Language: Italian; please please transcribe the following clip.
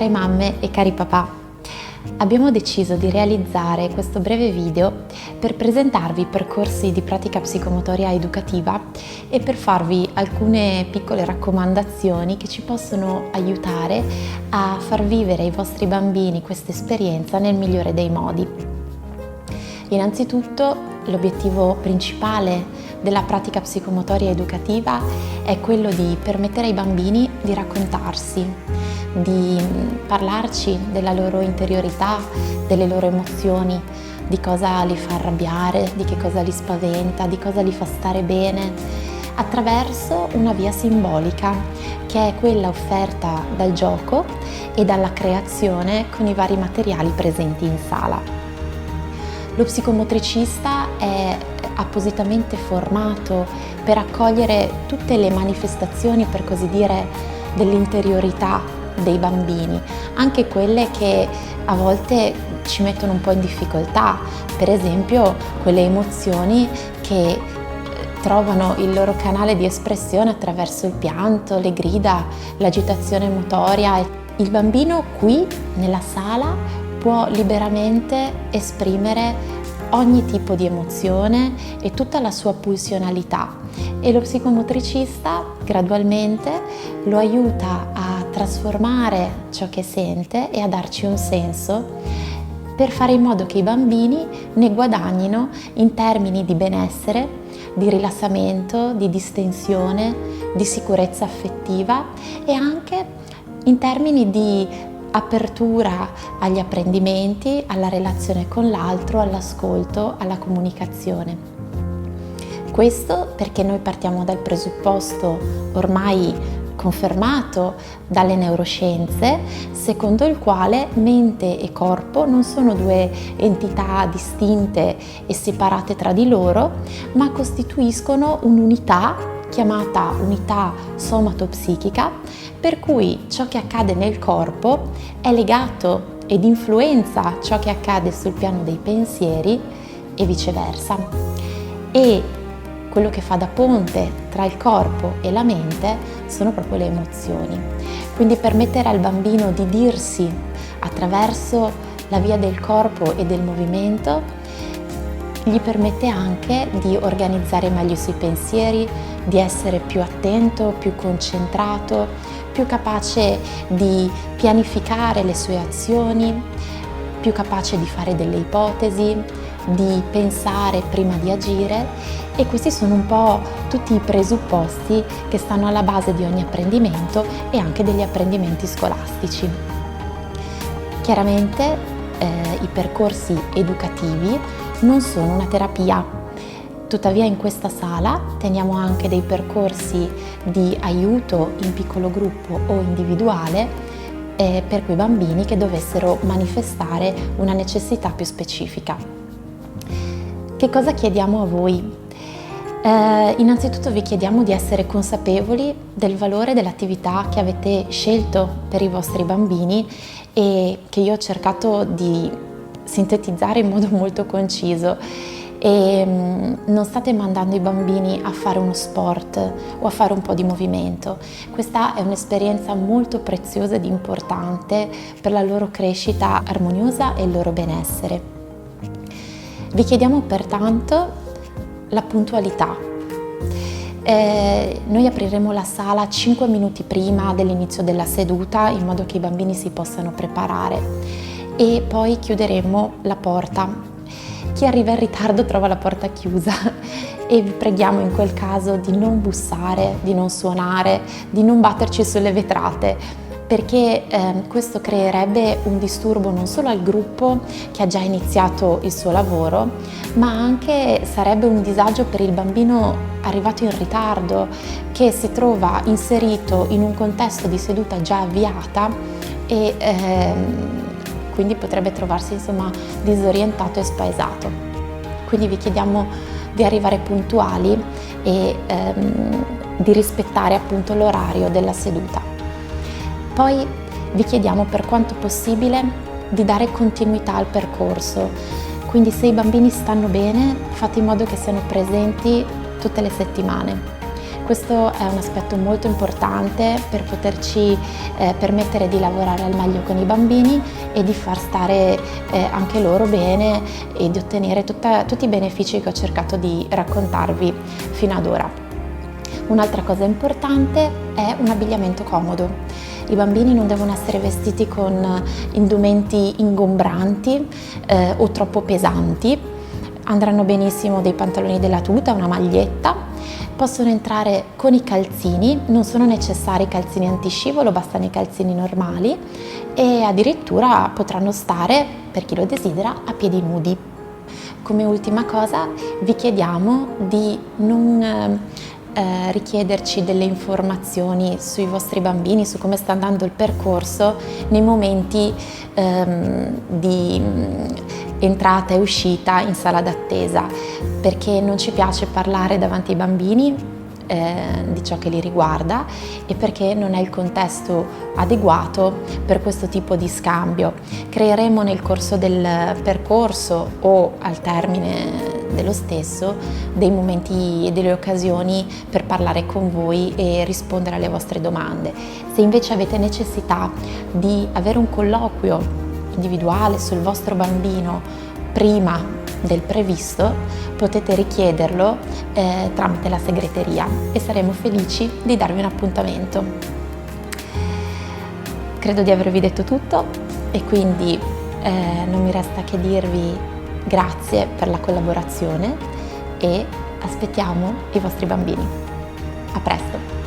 Care mamme e cari papà, abbiamo deciso di realizzare questo breve video per presentarvi i percorsi di pratica psicomotoria educativa e per farvi alcune piccole raccomandazioni che ci possono aiutare a far vivere ai vostri bambini questa esperienza nel migliore dei modi. Innanzitutto, l'obiettivo principale della pratica psicomotoria educativa è quello di permettere ai bambini di raccontarsi, di parlarci della loro interiorità, delle loro emozioni, di cosa li fa arrabbiare, di che cosa li spaventa, di cosa li fa stare bene, attraverso una via simbolica che è quella offerta dal gioco e dalla creazione con i vari materiali presenti in sala. Lo psicomotricista è appositamente formato per accogliere tutte le manifestazioni, per così dire, dell'interiorità dei bambini, anche quelle che a volte ci mettono un po' in difficoltà, per esempio quelle emozioni che trovano il loro canale di espressione attraverso il pianto, le grida, l'agitazione motoria. Il bambino qui nella sala può liberamente esprimere ogni tipo di emozione e tutta la sua pulsionalità, e lo psicomotricista gradualmente lo aiuta a trasformare ciò che sente e a darci un senso per fare in modo che i bambini ne guadagnino in termini di benessere, di rilassamento, di distensione, di sicurezza affettiva e anche in termini di apertura agli apprendimenti, alla relazione con l'altro, all'ascolto, alla comunicazione. Questo perché noi partiamo dal presupposto ormai confermato dalle neuroscienze, secondo il quale mente e corpo non sono due entità distinte e separate tra di loro, ma costituiscono un'unità chiamata unità somatopsichica, per cui ciò che accade nel corpo è legato ed influenza ciò che accade sul piano dei pensieri e viceversa. E quello che fa da ponte tra il corpo e la mente sono proprio le emozioni. Quindi permettere al bambino di dirsi attraverso la via del corpo e del movimento gli permette anche di organizzare meglio i suoi pensieri, di essere più attento, più concentrato, più capace di pianificare le sue azioni, più capace di fare delle ipotesi, di pensare prima di agire, e questi sono un po' tutti i presupposti che stanno alla base di ogni apprendimento e anche degli apprendimenti scolastici. Chiaramente i percorsi educativi non sono una terapia, tuttavia in questa sala teniamo anche dei percorsi di aiuto in piccolo gruppo o individuale per quei bambini che dovessero manifestare una necessità più specifica. Che cosa chiediamo a voi? Innanzitutto vi chiediamo di essere consapevoli del valore dell'attività che avete scelto per i vostri bambini e che io ho cercato di sintetizzare in modo molto conciso. E non state mandando i bambini a fare uno sport o a fare un po' di movimento. Questa è un'esperienza molto preziosa ed importante per la loro crescita armoniosa e il loro benessere. Vi chiediamo pertanto la puntualità. Noi apriremo la sala 5 minuti prima dell'inizio della seduta in modo che i bambini si possano preparare, e poi chiuderemo la porta. Chi arriva in ritardo trova la porta chiusa e vi preghiamo in quel caso di non bussare, di non suonare, di non batterci sulle vetrate, perché questo creerebbe un disturbo non solo al gruppo che ha già iniziato il suo lavoro, ma anche sarebbe un disagio per il bambino arrivato in ritardo, che si trova inserito in un contesto di seduta già avviata e quindi potrebbe trovarsi disorientato e spaesato. Quindi vi chiediamo di arrivare puntuali e di rispettare appunto l'orario della seduta. Poi vi chiediamo per quanto possibile di dare continuità al percorso, quindi se i bambini stanno bene fate in modo che siano presenti tutte le settimane. Questo è un aspetto molto importante per poterci permettere di lavorare al meglio con i bambini e di far stare anche loro bene e di ottenere tutti i benefici che ho cercato di raccontarvi fino ad ora. Un'altra cosa importante è un abbigliamento comodo. I bambini non devono essere vestiti con indumenti ingombranti o troppo pesanti. Andranno benissimo dei pantaloni della tuta, una maglietta. Possono entrare con i calzini, non sono necessari i calzini antiscivolo, bastano i calzini normali e addirittura potranno stare, per chi lo desidera, a piedi nudi. Come ultima cosa vi chiediamo di non richiederci delle informazioni sui vostri bambini, su come sta andando il percorso nei momenti di entrata e uscita in sala d'attesa, perché non ci piace parlare davanti ai bambini di ciò che li riguarda e perché non è il contesto adeguato per questo tipo di scambio. Creeremo nel corso del percorso o al termine dello stesso dei momenti e delle occasioni per parlare con voi e rispondere alle vostre domande. Se invece avete necessità di avere un colloquio individuale sul vostro bambino prima del previsto, potete richiederlo tramite la segreteria e saremo felici di darvi un appuntamento. Credo di avervi detto tutto e quindi non mi resta che dirvi grazie per la collaborazione e aspettiamo i vostri bambini. A presto!